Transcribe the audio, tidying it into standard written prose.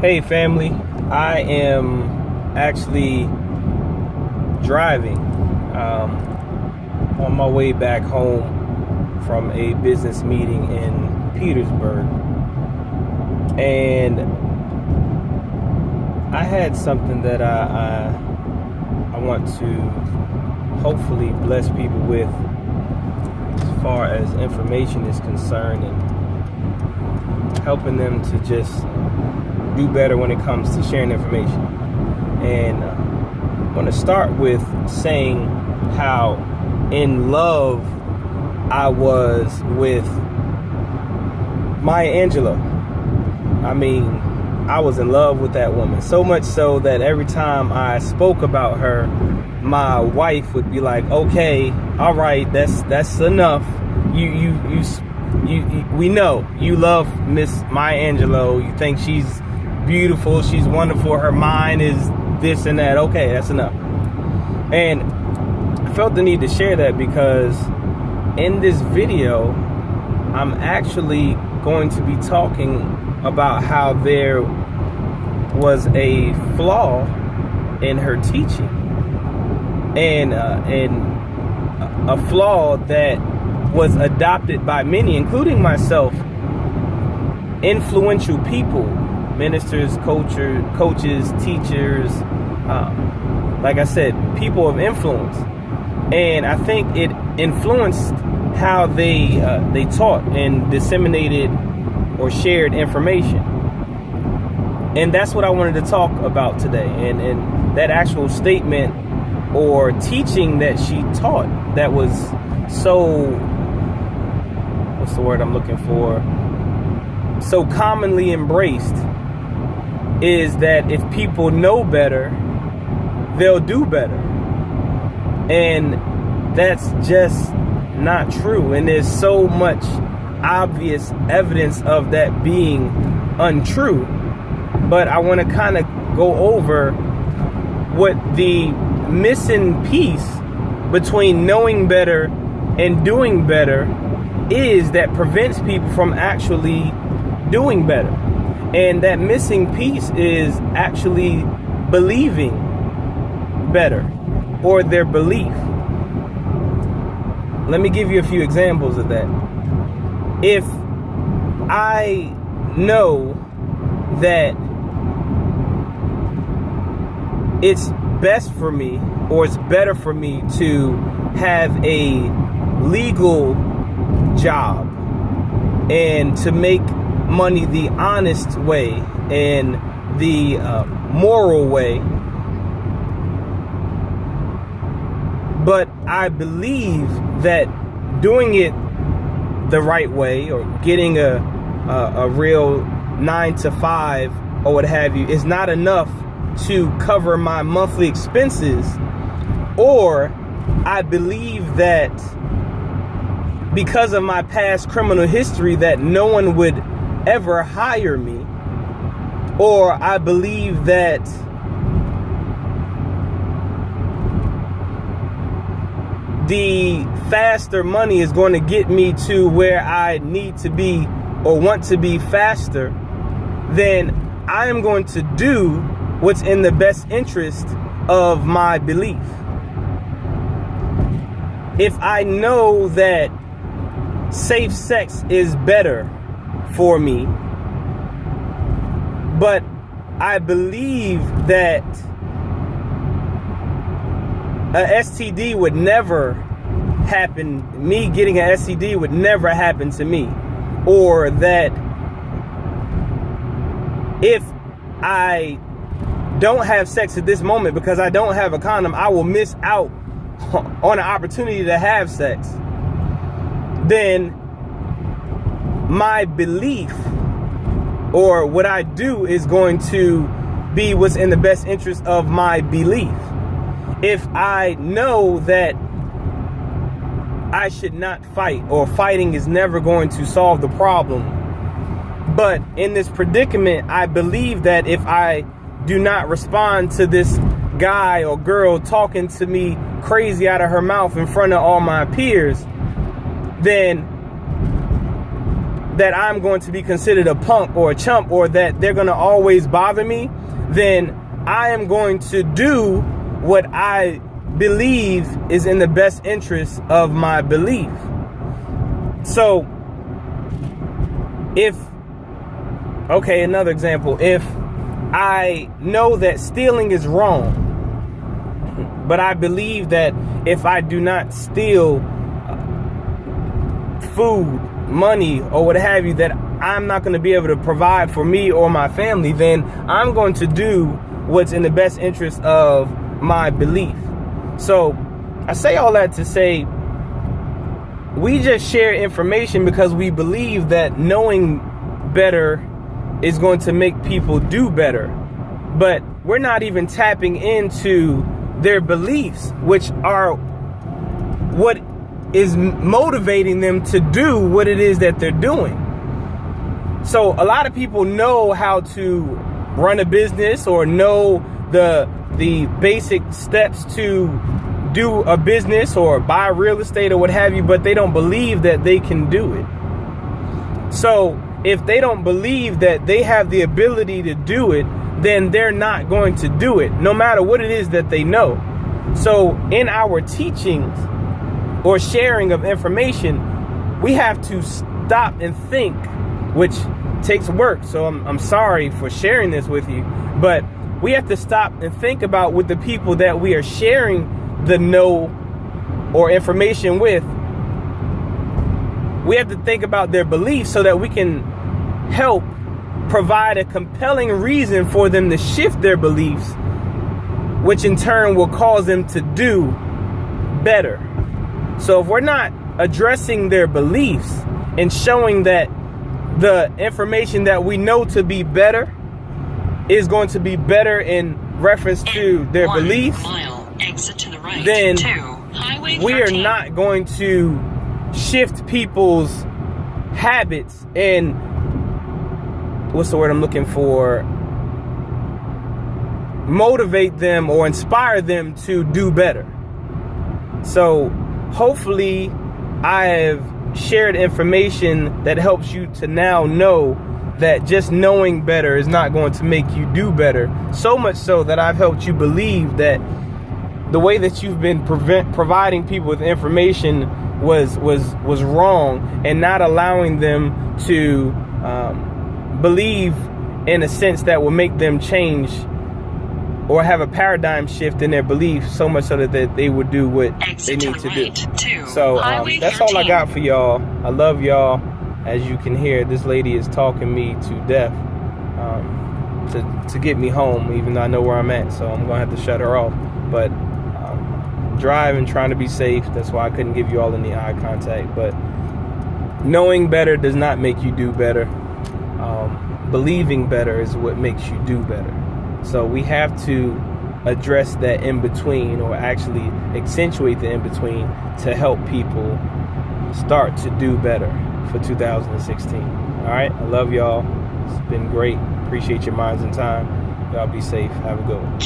Hey family, I am actually driving on my way back home from a business meeting in Petersburg, and I had something that I want to hopefully bless people with as far as information is concerned, and helping them to just do better when it comes to sharing information. And I want to start with saying how in love I was with Maya Angelou. I mean, I was in love with that woman, so much so that every time I spoke about her, my wife would be like, "Okay, all right, that's enough. We know you love Miss Maya Angelou. You think she's beautiful, she's wonderful, her mind is this and that. Okay, that's enough." And I felt the need to share that because in this video, I'm actually going to be talking about how there was a flaw in her teaching, and a flaw that was adopted by many, including myself, influential people, ministers, coaches, teachers, like I said, people of influence. And I think it influenced how they taught and disseminated or shared information. And that's what I wanted to talk about today. And that actual statement or teaching that she taught that was so, what's the word I'm looking for? So commonly embraced, is that if people know better, they'll do better. And that's just not true. And there's so much obvious evidence of that being untrue. But I want to kind of go over what the missing piece between knowing better and doing better is that prevents people from actually doing better. And that missing piece is actually believing better, or their belief. Let me give you a few examples of that. If I know that it's best for me, or it's better for me to have a legal job and to make money the honest way and the moral way, but I believe that doing it the right way, or getting a real 9-to-5 or what have you, is not enough to cover my monthly expenses, or I believe that because of my past criminal history that no one would ever hire me, or I believe that the faster money is going to get me to where I need to be or want to be faster, then I am going to do what's in the best interest of my belief. If I know that safe sex is better for me, but I believe that a STD would never happen, me getting an STD would never happen to me, or that if I don't have sex at this moment because I don't have a condom, I will miss out on an opportunity to have sex, then my belief or what I do is going to be what's in the best interest of my belief. If I know that I should not fight, or fighting is never going to solve the problem, but in this predicament, I believe that if I do not respond to this guy or girl talking to me crazy out of her mouth in front of all my peers, then that I'm going to be considered a punk or a chump, or that they're going to always bother me, then I am going to do what I believe is in the best interest of my belief. So another example, if I know that stealing is wrong, but I believe that if I do not steal food, money, or what have you, that I'm not going to be able to provide for me or my family, then I'm going to do what's in the best interest of my belief. So I say all that to say, we just share information because we believe that knowing better is going to make people do better. But we're not even tapping into their beliefs, which are what is motivating them to do what it is that they're doing. So a lot of people know how to run a business or know the basic steps to do a business or buy real estate or what have you, but they don't believe that they can do it. So if they don't believe that they have the ability to do it, then they're not going to do it, no matter what it is that they know. So in our teachings or sharing of information, we have to stop and think, which takes work. So I'm sorry for sharing this with you, but we have to stop and think about with the people that we are sharing the know or information with. We have to think about their beliefs so that we can help provide a compelling reason for them to shift their beliefs, which in turn will cause them to do better. So if we're not addressing their beliefs and showing that the information that we know to be better is going to be better in reference to their beliefs, then we are not going to shift people's habits and what's the word I'm looking for? Motivate them or inspire them to do better. So hopefully I have shared information that helps you to now know that just knowing better is not going to make you do better. So much so that I've helped you believe that the way that you've been providing people with information was wrong, and not allowing them to believe in a sense that will make them change or have a paradigm shift in their belief, so much so that they would do what they need to do. So that's all I got for y'all. I love y'all. As you can hear, this lady is talking me to death to get me home, even though I know where I'm at. So I'm going to have to shut her off. But driving, trying to be safe. That's why I couldn't give you all any eye contact. But knowing better does not make you do better. Believing better is what makes you do better. So we have to address that in between, or actually accentuate the in between, to help people start to do better for 2016. All right, I love y'all. It's been great. Appreciate your minds and time. Y'all be safe. Have a good one.